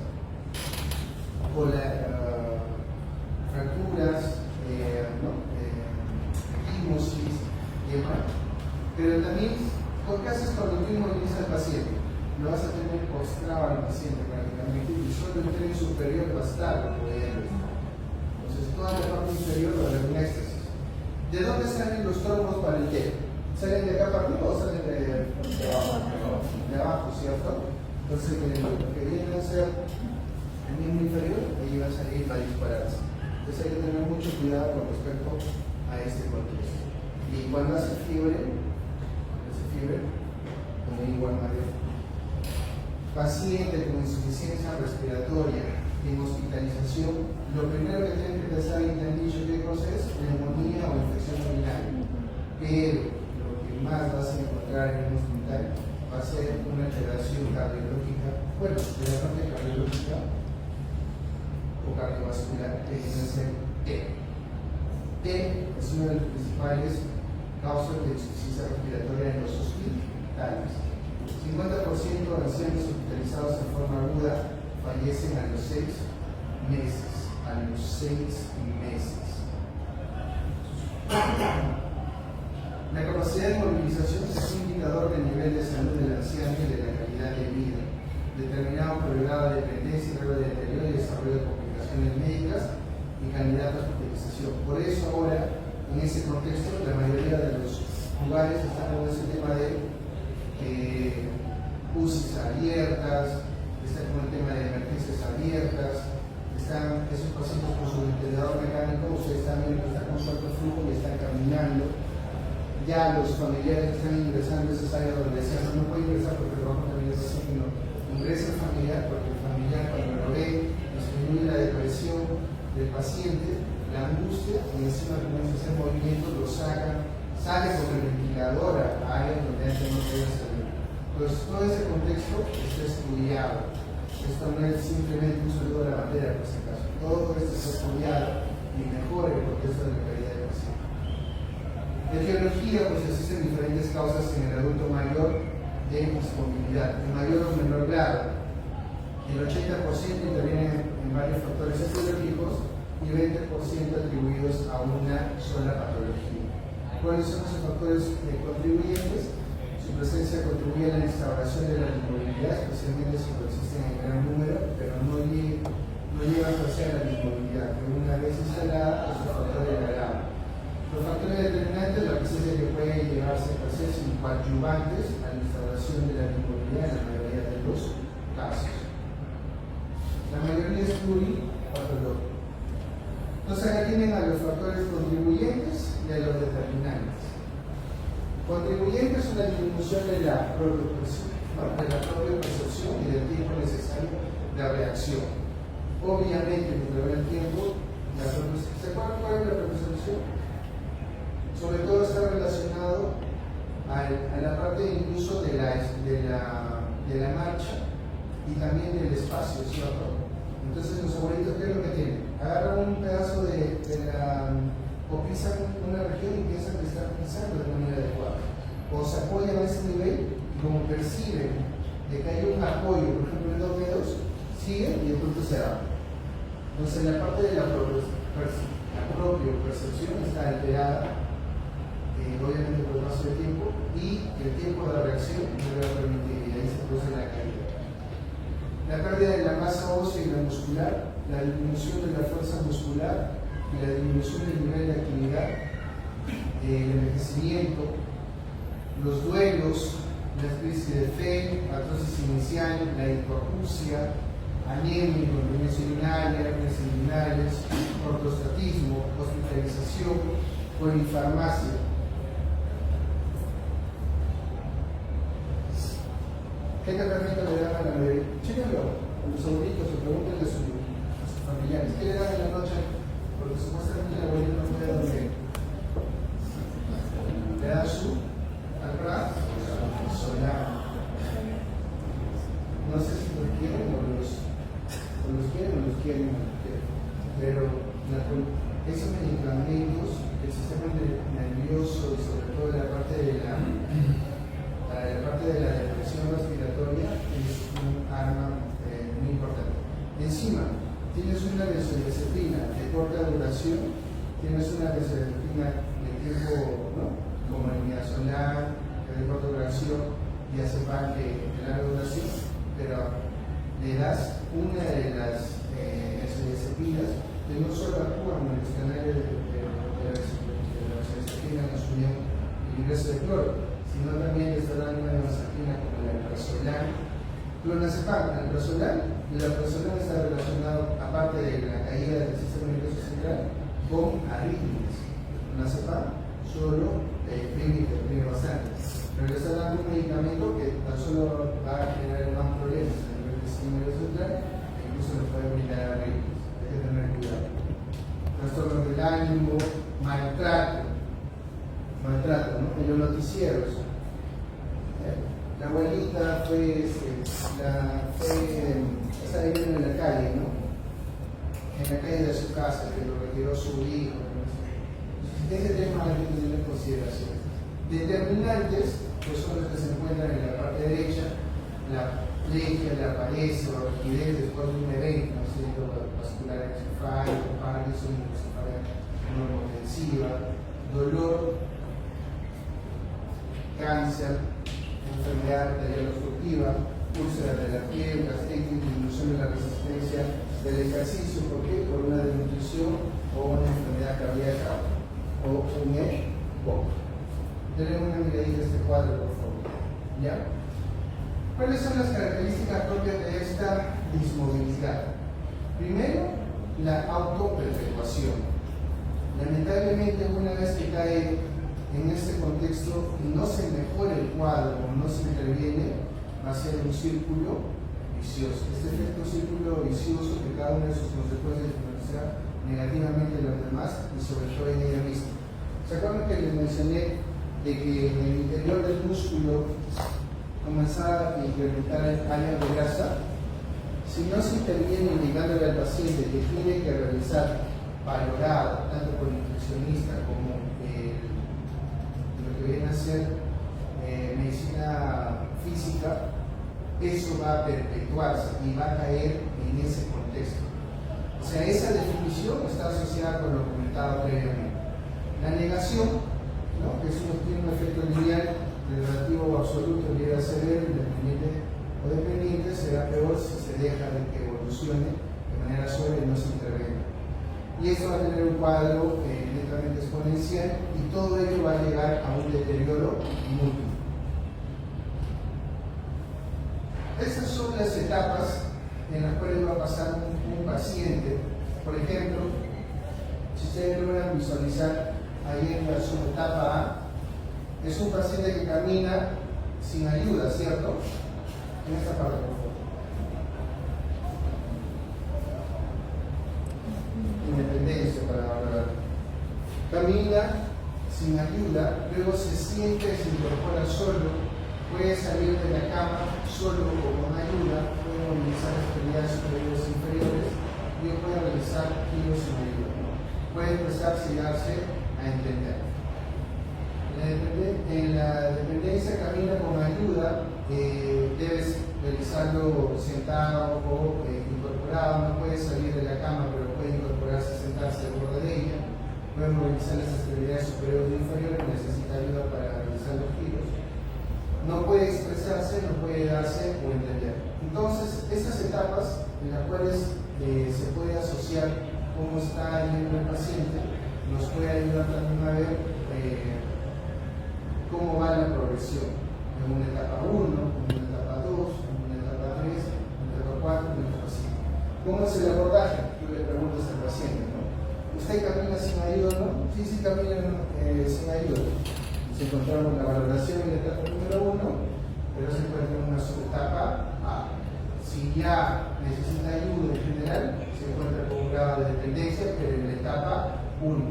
equimosis y demás. Pero también, ¿qué haces cuando tú inmovilizas al paciente? Lo vas a tener postrado al paciente prácticamente y solo el tren superior va a estar apoyando. Entonces, toda la parte inferior va a haber un éxtasis. ¿De dónde salen los trombos para el TEP? ¿Salen de acá para arriba o salen de abajo? De abajo, ¿cierto? Entonces, lo que viene a ser el miembro inferior, ahí va a salir, va a dispararse. Entonces hay que tener mucho cuidado con respecto a este contexto. Y cuando hace fiebre, como igual mayor, paciente con insuficiencia respiratoria en hospitalización, lo primero que tienen que pensar en dicho qué cosa es neumonía o infección urinaria. Pero lo que más vas a encontrar en un hospital va a ser una alteración cardiológica, bueno, de la parte cardiológica o cardiovascular, que viene a ser T. T es una de las principales causas de insuficiencia respiratoria en los hospitales. 50% de ancianos hospitalizados en forma aguda fallecen a los 6 meses. A los 6 meses. La capacidad de movilización es un indicador del nivel de salud del anciano y de la calidad de vida, determinado por el grado de dependencia, grado de deterioro y desarrollo de complicaciones médicas y candidatos a hospitalización. Por eso ahora, en ese contexto, la mayoría de los lugares están con ese tema de UCIs abiertas, están con el tema de emergencias abiertas, están esos pacientes con su ventilador mecánico, ustedes están viendo que están con su alto flujo y están caminando. Ya los familiares que están ingresando a esas áreas donde decían no puede ingresar porque el trabajo también es así, sino ingresa el familiar porque el familiar cuando lo ve disminuye la depresión del paciente, la angustia y encima comienza a hacer movimientos, lo sacan, sale con el ventilador a áreas donde antes no podía salir. Pues todo ese contexto está estudiado. Esto no es simplemente un saludo de la bandera, por si acaso. Todo esto está estudiado y mejora el contexto de la calidad del paciente. En etiología, pues existen diferentes causas en el adulto mayor de dismovilidad, en mayor o menor grado. El 80% interviene en varios factores etiológicos y 20% atribuidos a una sola patología. ¿Cuáles son esos factores contribuyentes? Su presencia contribuye a la instauración de la dismovilidad, especialmente si existen en gran número, pero no llega a ser la dismovilidad, pero una vez instalada, es un factor degradado. Los factores determinantes, la presencia que puede llegarse a ser sin coadyuvantes a la instauración de la dismovilidad en la mayoría de los casos. La mayoría es pluripatológica. Entonces acá tienen a los factores contribuyentes y a los determinantes. Contribuyentes son la disminución de la propia percepción y del tiempo necesario de reacción. Obviamente, mientras va el tiempo, ¿se acuerdan cuál es la percepción? Sobre todo está relacionado a la parte incluso de la marcha y también del espacio, ¿cierto? Entonces los abuelitos, ¿qué es lo que tienen? Agarran un pedazo o pisan una región y piensan que están pisando de manera adecuada. O se apoyan a ese nivel y como perciben de que hay un apoyo, por ejemplo en 2 dedos, siguen y de pronto se abren. Entonces la parte de la propia percepción está alterada, obviamente por el paso del tiempo, y el tiempo de reacción no le va a permitir, y ahí se produce la caída. La pérdida de la masa ósea y la muscular, la disminución de la fuerza muscular y la disminución del nivel de actividad, el envejecimiento, los duelos, la crisis de fe, artrosis inicial, la hipoacusia, anemia, incontinencia urinaria, hernias inguinales, ortostatismo, hospitalización, polifarmacia. ¿Qué tratamiento le dan a la bebé? Chéquenlo, a los abuelitos, o pregúntenle a sus familiares. ¿Qué le dan en la noche? Porque supuestamente la abuelita no puede dormir. Le dan su alpra solar. No sé si los quieren o los quieren. Pero esos medicamentos, el sistema nervioso y sobre todo la parte de la depresión respiratoria es un arma muy importante. Encima, tienes una benzodiazepina de corta duración, tienes una benzodiazepina de tiempo, ¿no? Como el midazolam, que de corta duración, y diazepam de larga duración, pero le das una de las benzodiazepinas que no solo actúan en el escenario de la benzodiazepina en su unión y ingreso de cloro, sino también le está dando una benzodiazepina como la alprazolam. Clonazepam, alprazolam, y la alprazolam está relacionada del sistema nervioso central con arritmias. Una solo prime bastante. Pero le está dando un medicamento que tan solo va a generar más problemas a nivel del sistema nervioso central e incluso nos puede brindar arritmias. Hay que tener cuidado. Trastornos del ánimo, maltrato, ¿no? En los noticieros. La abuelita está viviendo en la calle, ¿no? En la calle de su casa, que lo retiró su hijo. Ese tema hay que tener en consideración. Determinantes, pues son los que se encuentran en la parte derecha, la plegia, la parese o rigidez después de un evento, ¿no? Vascular encefálico, Parkinson, encefálica normotensiva, dolor, cáncer, enfermedad arterial obstructiva, úlcera de la piel, gastritis, disminución de la resistencia del ejercicio, ¿por qué? Por una desnutrición o una enfermedad cardíaca o un EPOC. Denle una miradita a este cuadro, por favor. ¿Ya? ¿Cuáles son las características propias de esta dismovilidad? Primero, la autoperpetuación. Lamentablemente, una vez que cae en este contexto y no se mejora el cuadro o no se interviene, va a ser un círculo vicioso. Este efecto círculo vicioso que cada una de sus consecuencias influencia negativamente en los demás y sobre todo en ella misma. ¿Se acuerdan que les mencioné de que en el interior del músculo comenzaba a incrementar áreas de grasa? Si no se interviene indicándole al paciente que tiene que realizar valorado tanto por el nutricionista como lo que viene a ser medicina física, eso va a perpetuarse y va a caer en ese contexto. O sea, esa definición está asociada con lo comentado previamente. La negación, ¿no? Que tiene un efecto lineal relativo o absoluto, llega a severo, independiente o dependiente, será peor si se deja de que evolucione de manera suave y no se intervenga. Y eso va a tener un cuadro netamente exponencial y todo ello va a llegar a un deterioro múltiple. Estas son las etapas en las cuales va a pasar un paciente. Por ejemplo, si ustedes logran visualizar ahí en su etapa A, es un paciente que camina sin ayuda, ¿cierto? En esta parte, por favor. Independencia para hablar. Camina sin ayuda, luego se siente, se incorpora solo, puede salir de la cama solo o con ayuda, puede movilizar extremidades superiores e inferiores y puede realizar giros sin ayuda. Puede empezarse y darse a entender. En la dependencia camina con ayuda, debes realizarlo sentado o incorporado, no puede salir de la cama pero puede incorporarse, sentarse al borde de ella, puede movilizar las extremidades superiores e inferiores, necesita ayuda para realizar los giros, no puede expresarse, no puede darse o entender. Entonces, esas etapas en las cuales se puede asociar cómo está yendo el paciente, nos puede ayudar también a ver cómo va la progresión en una etapa 1, en una etapa 2, en una etapa 3, en una etapa 4, en una etapa 5. ¿Cómo es el abordaje? Tú le preguntas al paciente, ¿no? ¿Usted camina sin ayuda, no? Sí, camina sin ayuda. Se encontramos la valoración en la etapa número 1, pero se encuentra en una subetapa A. Si ya necesita ayuda en general, se encuentra con un grado de dependencia, pero en la etapa 1.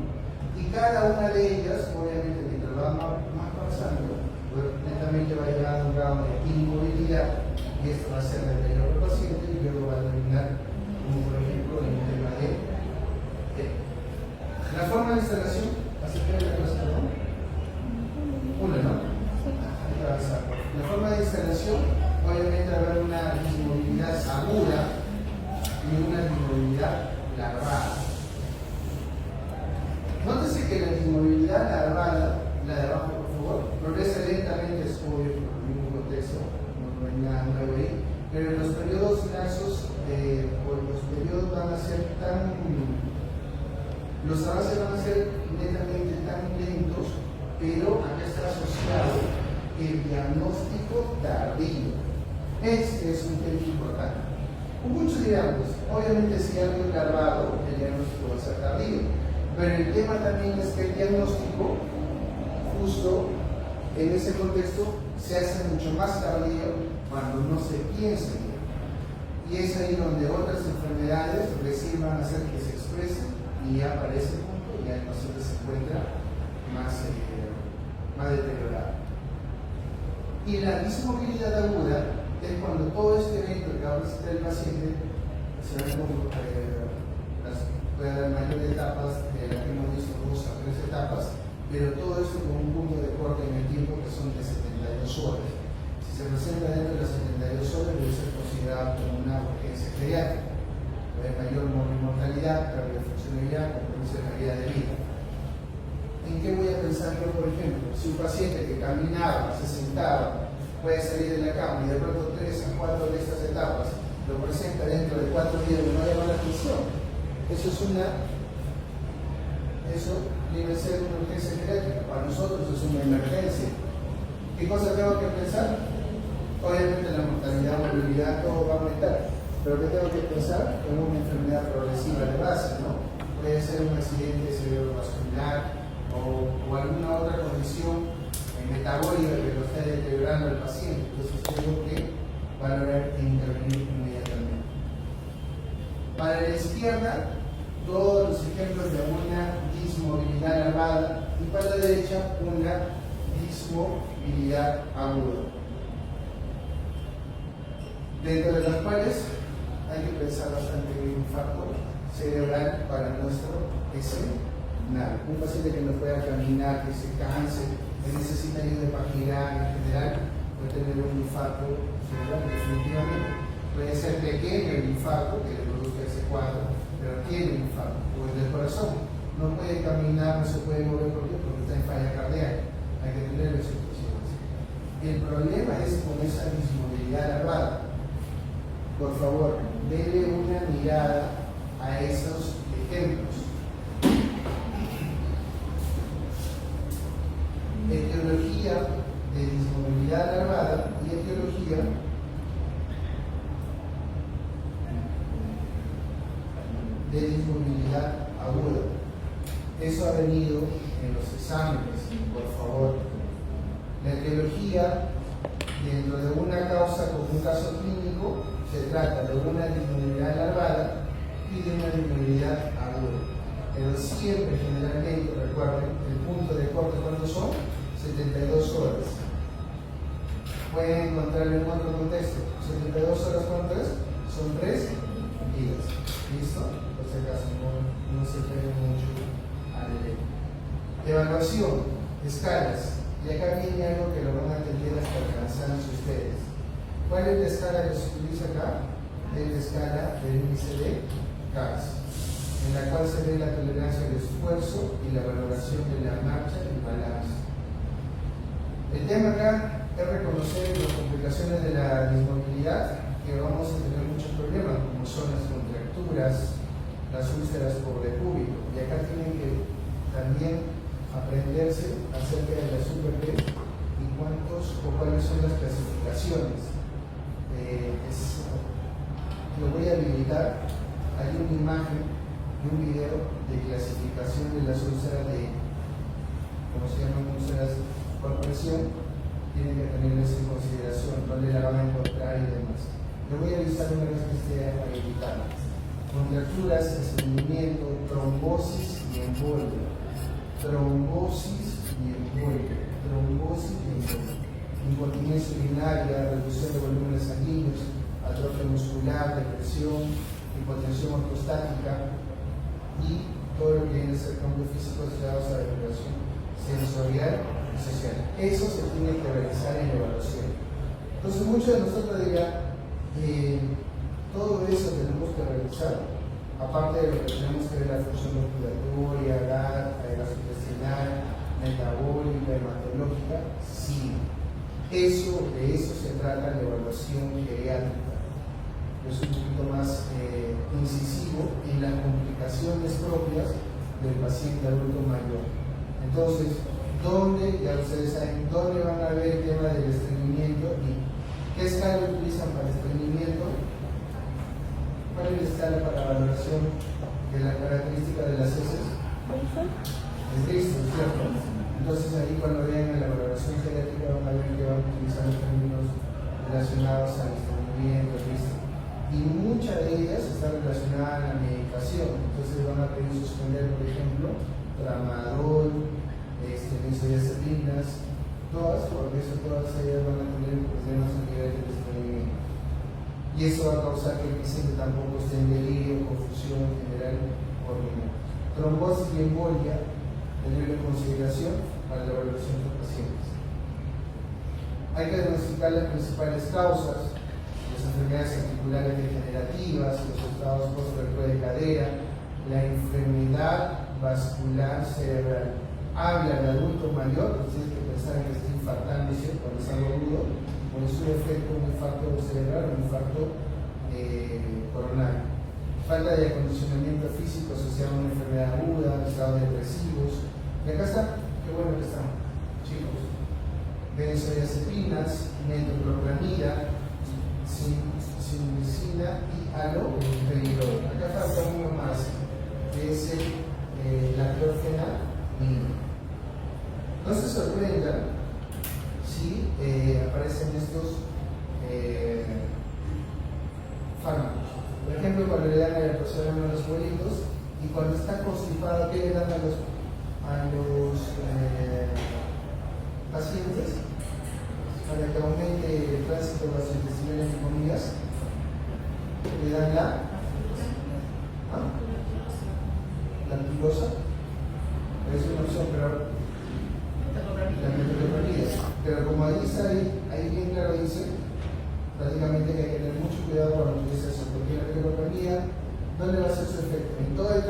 Y cada una de ellas, obviamente, mientras va más pasando, pues lentamente va a llegar a un grado de inmovilidad y esto va a ser el deterioro del paciente y luego va a terminar, como por ejemplo, en el tema de la forma de instalación, acerca de la clase, ¿no? Una, ¿no? La forma de instalación, obviamente va a haber una dismovilidad aguda y una dismovilidad larvada. Nótese que la dismovilidad larvada, la de abajo por favor, progresa lentamente, es obvio por el mismo contexto, no hay nada nuevo ahí, pero en los periodos laxos, los periodos van a ser los avances van a ser netamente tan lentos, pero acá está asociado el diagnóstico tardío. Este es un tema importante. Muchos dirán, pues, obviamente si algo es larvado, el diagnóstico va a ser tardío, pero el tema también es que el diagnóstico, justo en ese contexto, se hace mucho más tardío cuando no se piensa en ello. Y es ahí donde otras enfermedades recién van a hacer que se expresen y ya para ese punto ya el paciente se encuentra más deteriorado. Y la dismovilidad aguda es cuando todo este evento que va a presentar el paciente se ve como puede haber mayores etapas, de la que hemos visto 2 a 3 etapas, pero todo esto con un punto de corte en el tiempo que son de 72 horas. Si se presenta dentro de las 72 horas, debe ser considerado como una urgencia pediátrica. Puede haber mayor mortalidad, cardiofuncionalidad, compromiso de calidad de vida. ¿En qué voy a pensar yo, por ejemplo? Si un paciente que caminaba, se sentaba, puede salir de la cama y de pronto 3 a 4 de estas etapas lo presenta dentro de 4 días y no llama la atención, eso debe ser una urgencia pediátrica. Para nosotros es una emergencia. ¿Qué cosa tengo que pensar? Obviamente la mortalidad, movilidad, todo va a aumentar, pero ¿qué tengo que pensar? En una enfermedad progresiva de base, ¿no? Puede ser un accidente cerebrovascular o alguna otra condición metabólica que lo está deteriorando al paciente. Entonces tengo que valorar e intervenir inmediatamente. Para la izquierda, todos los ejemplos de una dismovilidad larvada y para la derecha una dismovilidad aguda, dentro de las cuales hay que pensar bastante en un factor cerebral para nuestro escenario. Un paciente que no pueda caminar, que se canse, que necesita ayuda para girar en general, puede tener un infarto cerebral definitivamente. Puede ser pequeño el infarto que le produzca ese cuadro, pero tiene un infarto. O el del corazón, no puede caminar, no se puede mover porque está en falla cardíaca. Hay que tener esas situaciones. El problema es con esa dismovilidad larvada. Por favor, denle una mirada a esos ejemplos. Etiología de dismovilidad larvada y etiología de dismovilidad aguda. Eso ha venido en los exámenes, por favor. La etiología, dentro de una causa como un caso clínico, se trata de una dismovilidad larvada y de una dismovilidad aguda. Pero siempre, generalmente, recuerden, el punto de corte, ¿cuántos son? 72 horas. Pueden encontrarlo en otro contexto. 72 horas, ¿cuánto es? Son 3 días. ¿Listo? Por si acaso, no se pegue mucho a la ley. Evaluación, escalas. Y acá viene algo que lo van a entender hasta el cansancio ustedes. ¿Cuál es la escala que se utiliza acá? Es la escala del índice de CAS, en la cual se ve la tolerancia al esfuerzo y la valoración de la marcha y balance. El tema acá es reconocer las complicaciones de la dismovilidad, que vamos a tener muchos problemas, como son las contracturas, las úlceras por decúbito. Y acá tienen que también aprenderse acerca de la SUPER-P y cuáles son las clasificaciones. Lo voy a habilitar. Hay una imagen y un video de clasificación de las úlceras de, ¿cómo se llaman? Úlceras por presión. Tienen que tenerlas en consideración, dónde la van a encontrar y demás. Lo voy a avisar una vez que esté habilitada. Contracturas, estreñimiento, trombosis y embolia. Trombosis y embolia. Trombosis y embolia. Incontinencia urinaria, reducción de volúmenes sanguíneos, atrofia muscular, depresión, hipotensión ortostática y todo lo que viene a ser cambios físicos asociados a la depresión sensorial y social. Eso se tiene que realizar en la evaluación. Entonces muchos de nosotros dirán, todo eso tenemos que realizar, aparte de lo que tenemos que ver la función respiratoria, gastrointestinal, metabólica, hematológica, sí. De eso se trata la evaluación geriátrica. Es un poquito más incisivo en las complicaciones propias del paciente adulto mayor. Entonces, ya ustedes saben, ¿dónde van a ver el tema del estreñimiento y qué escala utilizan para el estreñimiento? ¿Cuál es la escala para valoración de la característica de las heces? Es Bristol, ¿cierto? Entonces ahí cuando vean la valoración genética van a ver que van a utilizar los términos relacionados al estreñimiento, ¿listo? Y muchas de ellas están relacionadas a la medicación. Entonces van a pedir suspender, por ejemplo, tramadol, benzodiazepinas, todas, porque eso todas ellas van a tener problemas a nivel del estreñimiento. Y eso va a causar que el paciente tampoco esté en delirio, confusión general o renal. Trombosis y embolia, tenerlo en consideración para la evaluación de los pacientes. Hay que diagnosticar las principales causas, las enfermedades articulares degenerativas, los estados post-fractura de cadera, la enfermedad vascular cerebral. Habla de adulto mayor, pues tienes que pensar en que está infartándose cuando es algo agudo, o es un efecto, un infarto cerebral o un infarto coronario. Falta de acondicionamiento físico asociado a una enfermedad aguda, estados depresivos. Y acá está, qué bueno que están, chicos. Benzodiazepinas, metoclopramida, cincina y haloperidol. Acá falta uno más, que es la clorfenamida. No se sorprendan si aparecen estos fármacos. Por ejemplo, cuando le dan a la persona a los abuelitos y cuando está constipado, ¿qué le dan a los pacientes? Para que aumente el tránsito gastrointestinal, entre comillas, le dan la antilosa. Es una opción, pero la metoclopramida. Pero como ahí está, ahí bien claro dice, prácticamente que hay que tener mucho cuidado cuando utiliza eso, porque la metoclopramida, ¿dónde va a ser su efecto? ¿En todo el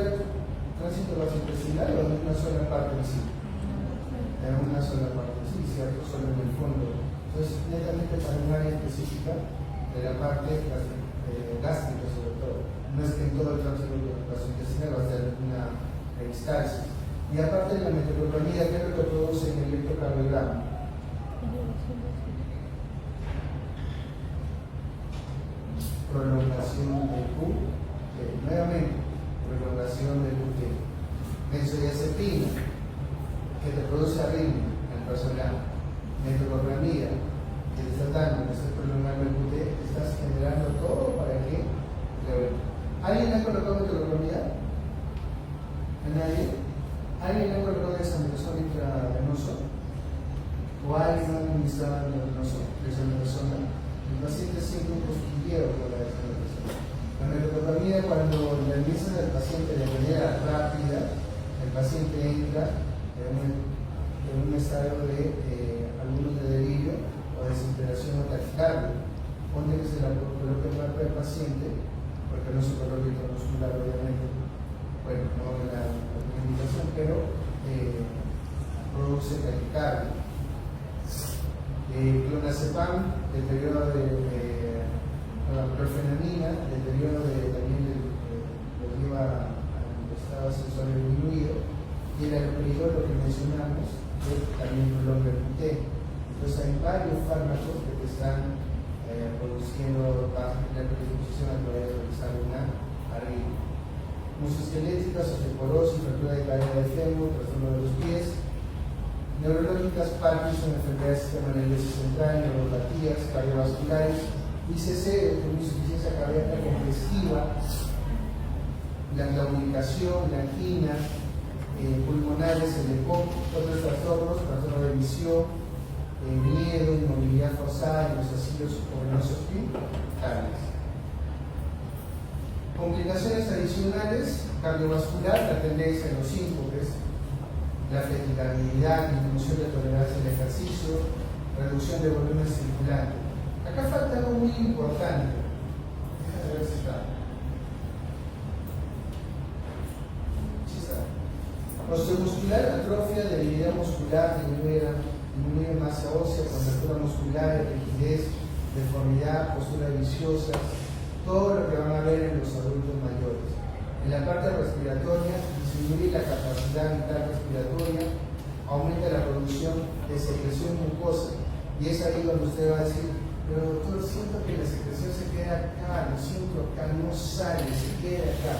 tránsito gastrointestinal o en una sola parte en sí? En una sola parte en sí, ¿cierto? Solo en el fondo. Entonces, netamente para un área específica de la parte gástrica, sobre todo. No es que en todo el tránsito gastrointestinal va a ser una peristalsis. Y aparte de la metoclopramida, ¿qué es lo que produce en el electrocardiograma? Prolongación del Q, nuevamente, prolongación del QT. Benzodiazepina, que te produce arritmia en el personal. Metoclopramida, que te está dando, que estás prolongando el QT, estás generando todo para que ¿alguien ha colocado metoclopramida? ¿Nadie? ¿Alguien le ha colocado dexametasona intravenoso? ¿O alguien ha administrado dexametasona? El paciente siente un cosquilleo con la dexametasona. La metoclopramida, cuando la administran al paciente de manera rápida, el paciente entra en un estado de algunos de delirio o desesperación o taquicardia. Ponte que se la coloque en parte del paciente, porque no se coloca intramuscular, obviamente. Bueno, no la indicación, pero produce taquicardia. Clonazepam, deterioro de clorfenamina, deterioro también lo lleva al estado sexual disminuido, y el haloperidol, lo que mencionamos, que también prolonga el QT. Entonces hay varios fármacos que te están produciendo baja la predisposición a que vayas a realizar una arritmia. Musculoesqueléticas, osteoporosis, fractura de cadera de fémur, trastorno de los pies. Neurológicas, Parkinson, enfermedad del sistema nervioso central, neuropatías, cardiovasculares, ICC, insuficiencia cardíaca congestiva, la claudicación, la angina, pulmonares, el EPOC, otros trastornos, trastorno de visión, miedo, inmovilidad forzada en los asilos venosos pitables. Complicaciones adicionales, cardiovascular, la tendencia en los síncopes, la fatigabilidad, disminución de tolerancia al ejercicio, reducción de volumen circulante. Acá falta algo muy importante. Déjame ver si está. Sí está. Osteomuscular, atrofia, debilidad muscular, disminuye masa ósea, contractura muscular, rigidez, deformidad, postura viciosa, todo lo que van a ver en los adultos mayores. En la parte respiratoria, disminuye la capacidad vital respiratoria, aumenta la producción de secreción mucosa, y es ahí donde usted va a decir, pero doctor, siento que la secreción se queda acá, lo siento acá, no sale, se queda acá.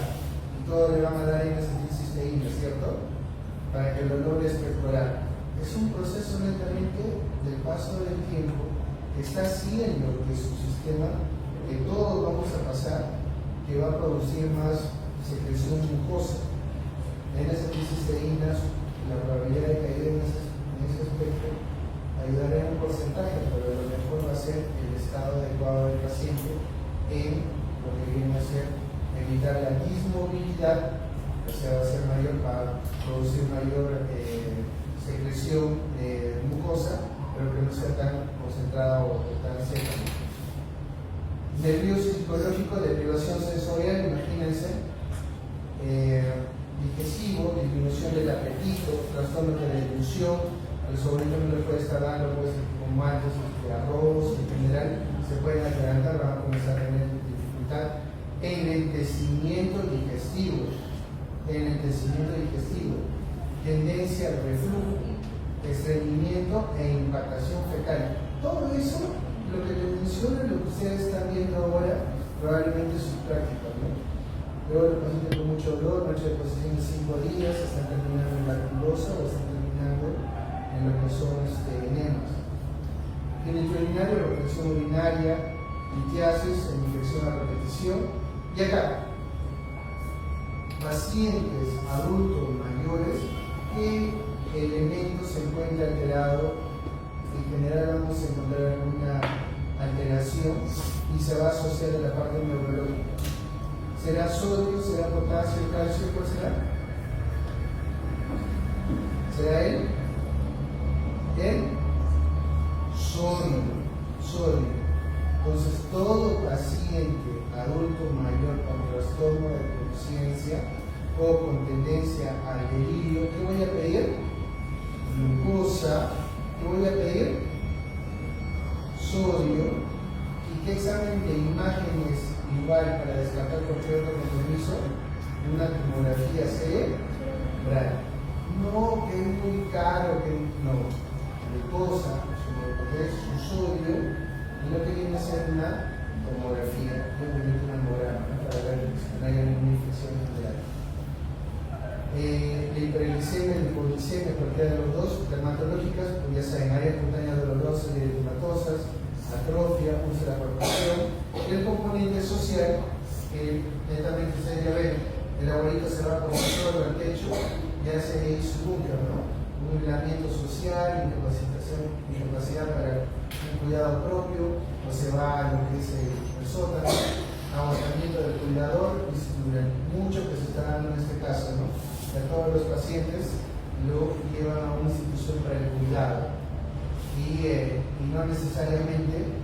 Y todo le van a dar en acetilcisteína, ¿cierto? Para que lo logres perforar. Es un proceso lentamente del paso del tiempo que está haciendo que su sistema, que todos vamos a pasar, que va a producir más secreción mucosa. En las acetilcisteínas, la probabilidad de caer en ese aspecto ayudará en un porcentaje, pero lo mejor va a ser el estado adecuado del paciente en lo que viene a ser evitar la dismovilidad, o sea, va a ser mayor para producir mayor secreción mucosa, pero que no sea tan concentrada o tan seca. Nervioso psicológico, deprivación sensorial, imagínense, digestivo, disminución del apetito, trastornos de la ilusión. Al sobrino no le puede estar dando pues, como antes de arroz, en general se pueden adelantar, van a comenzar a tener dificultad. Enlentecimiento digestivo, tendencia al reflujo, estreñimiento e impactación fecal. Todo eso, lo que les menciono, lo que ustedes están viendo ahora, probablemente es su práctica, ¿no? Luego los pacientes con mucho dolor, noche de posición de 5 días, están terminando en lacrimosa o están terminando en lo que son enemas. Genitourinario, retención urinaria, litiasis, infección a repetición. Y acá, pacientes adultos mayores que el elemento se encuentra alterado, en general vamos a encontrar alguna alteración y se va a asociar a la parte neurológica. ¿Será sodio, será potasio, calcio? ¿Cuál será? ¿Será él? ¿El? Sodio. Entonces, todo paciente adulto mayor con trastorno de conciencia o con tendencia al delirio, ¿qué voy a pedir? Glucosa. ¿Qué voy a pedir? Sodio. ¿Y qué examen de imágenes igual para descartar cualquier otro compromiso? Una tomografía cerebral. No, que es muy caro, que no. Glucosa, su sodio, y lo que viene a ser una tomografía, obviamente un hemograma, ¿no? Para ver si no hay ninguna infección general. La hiperglicemia, la hipoglicemia, cualquiera de los dos, dermatológicas, pues ya saben, áreas cutáneas dolorosas y eritematosas, atrofia, úlcera por presión, y el componente social, que netamente ustedes ya ven, el abuelito se va por el suelo al techo y hace ahí su búnker, ¿no? Un aislamiento social, incapacidad para un cuidado propio, o se va a lo que es el sótano, agotamiento del cuidador, y mucho que se está dando en este caso, ¿no? A todos los pacientes lo llevan a una institución para el cuidado y no necesariamente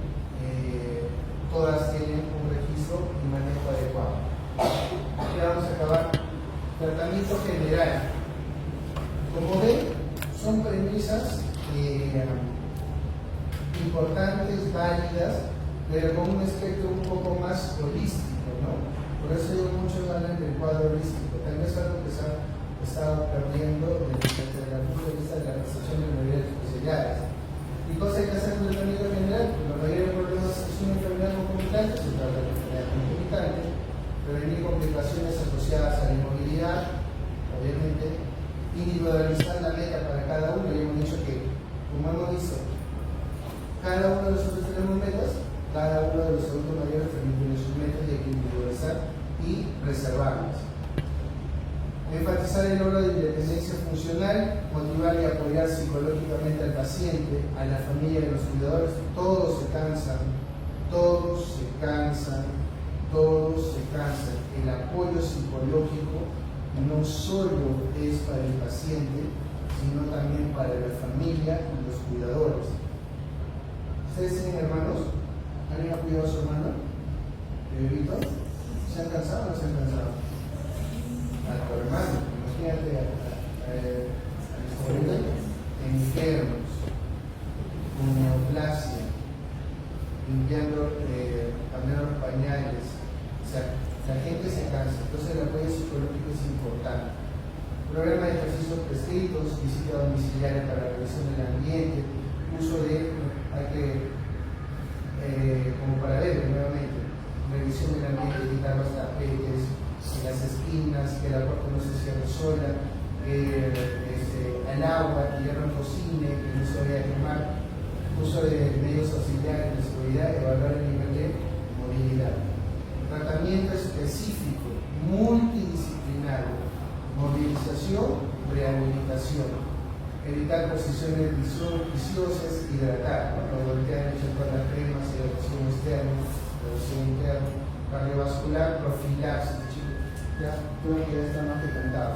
todas tienen un registro y manejo adecuado. Ya vamos a acabar. Tratamiento general. Como ven, son premisas importantes, válidas, pero con un espectro un poco más holístico, ¿no? Por eso muchos hablan del cuadro holístico. Tal vez algo que se ha estado perdiendo desde el punto de vista de la prestación de mayoría de especialidades. ¿Y cosa hay que hacer en el tratamiento general? Pues la mayoría de problemas es una enfermedad concomitante, se trata de enfermedad concomitante, prevenir complicaciones asociadas a la inmovilidad, obviamente, individualizar la meta para cada uno. Ya hemos dicho que, como hemos visto, cada uno de nosotros tenemos metas, cada uno de los adultos mayores también tiene sus metas y hay que individualizar y preservarlas. Enfatizar el logro de independencia funcional, motivar y apoyar psicológicamente al paciente, a la familia y a los cuidadores. Todos se cansan. El apoyo psicológico no solo es para el paciente, sino también para la familia y los cuidadores. ¿Ustedes tienen hermanos? ¿Alguien ha cuidado a su hermano? ¿Bebito? ¿Se han cansado o no se han cansado? A tu hermano, imagínate a mis sobrinos enfermos, con neoplasia, limpiando, cambiando los pañales. O sea, la gente se cansa, entonces el apoyo psicológico es importante. Programa de ejercicios prescritos, visita domiciliaria para la revisión del ambiente, uso de, hay que como para ver nuevamente, revisión del ambiente, evitar los tapetes, las esquinas, que la puerta no se cierre sola, el agua, que ya no cocine, que no se vaya a quemar, uso de medios auxiliares de seguridad, evaluar el nivel de movilidad. Tratamiento específico, multidisciplinario, movilización, rehabilitación, evitar posiciones viciosas, hidratar, no voltear hecho con las cremas, hidratación externa, hidratación interna, cardiovascular, profilaxis, ya creo que ya está más que cantado.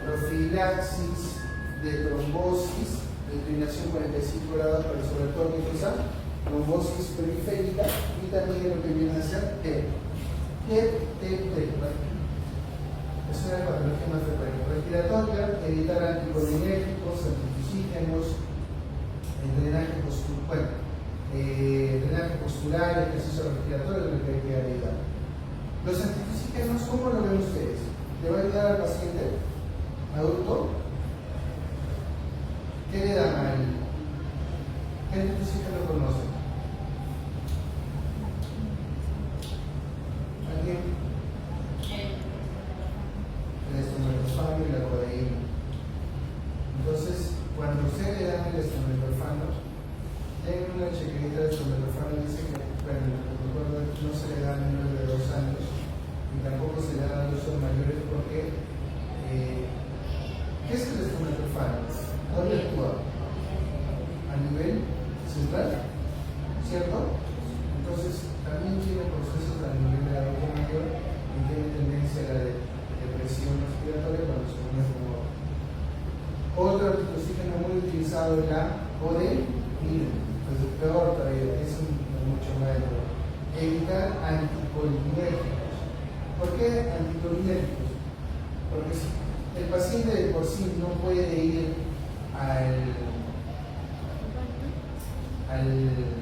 Profilaxis de trombosis, inclinación 45 grados, pero sobre todo que usa trombosis periférica y también lo que viene a ser TEP. Es una patología más frecuente. Respiratoria, evitar anticolinérgicos, antitusígenos, drenaje postural, ejercicio respiratorio, lo que hay que ayudar. Los antitusígenos, ¿cómo lo ven ustedes? ¿Le va a ayudar al paciente adulto? ¿Qué le dan a él? ¿Qué antitusígeno conocen? ¿Alguien? El estomeprazol y la codeína. Entonces, cuando usted le dan el estomeprazol, tiene una chequerita de estomeprazol y dice que, bueno, no se le da a menores de 2 años y tampoco se le da a los mayores porque ¿qué es el estomeprazol? ¿Dónde actúa? A nivel central, ¿cierto? Entonces, también tiene procesos a nivel de adulto mayor y tiene tendencia a la depresión respiratoria cuando se pone como otro antitusígeno muy utilizado es la codeína, pues peor todavía, es mucho más duro. Evitar anticolinérgicos. ¿Por qué anticolinérgicos? Porque si el paciente de por sí no puede ir al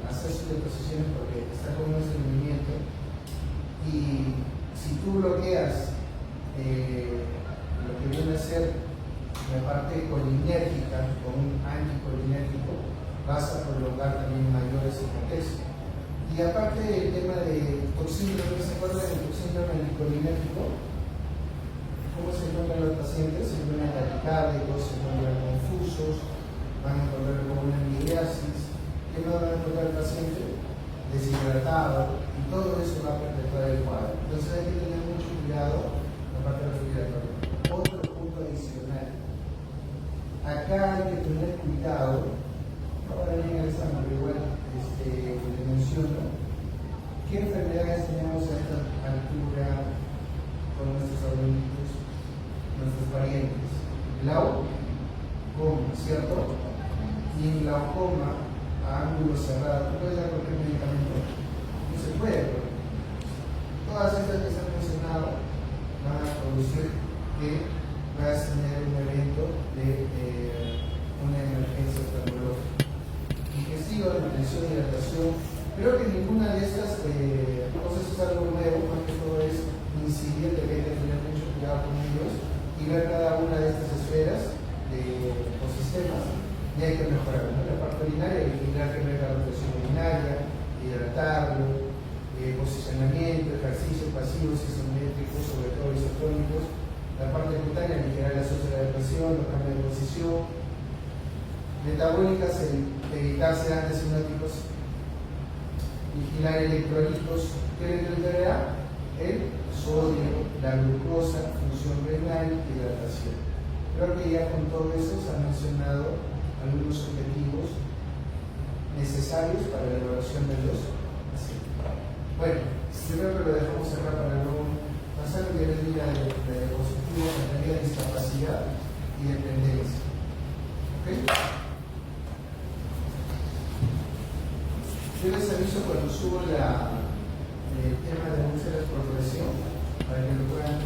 hacer sus deposiciones porque está con un estreñimiento, y si tú bloqueas lo que viene a ser la parte colinérgica con un anticolinérgico, vas a prolongar también mayores hipotexia. Y aparte del tema de toxíndrome, ¿se acuerdan del toxíndrome anticolinérgico? ¿Cómo se encuentran los pacientes? Se encuentran taquicárdicos, se encuentran confusos, van a encontrar con una miriasis. ¿Qué no van a encontrar el paciente? Deshidratado, y todo eso va a perpetuar el cuadro. Entonces hay que tener mucho cuidado la parte respiratoria. Otro punto adicional. Acá hay que tener cuidado, ahora bien el examen, pero igual le menciono, ¿qué enfermedades tenemos a esta altura con nuestros abuelitos, nuestros parientes? Glaucoma, ¿cierto? Y en glaucoma, a ángulo cerrado, ¿tú puedes dar cualquier medicamento? No se puede. Todas estas que se han mencionado van a producir que vas a tener un evento de una emergencia oftalmológica. Digestivo, hipertensión, hidratación. Creo que ninguna de estas cosas es algo nuevo, más que todo es incidiente, que hay que tener mucho cuidado con ellos y ver cada una de estas esferas de ecosistemas, y hay que mejorar, ¿no? La parte urinaria, vigilar que no haya rotación urinaria, hidratarlo, posicionamiento, ejercicio pasivos, isométricos, sobre todo isotónicos. La parte cutánea, vigilar la socioadaptación, los cambios de posición. Metabólicas, evitar sedantes hipnóticos, vigilar electrolitos. ¿Qué electrolito era? El sodio, la glucosa, función renal, hidratación. Creo que ya con todo eso se han mencionado algunos objetivos necesarios para la evaluación de los pacientes. Bueno, yo creo que lo dejamos cerrar para luego pasar y ver el día de diapositivos en la de discapacidad y dependencia. ¿Ok? Yo les aviso cuando subo el tema de úlceras por presión para que lo puedan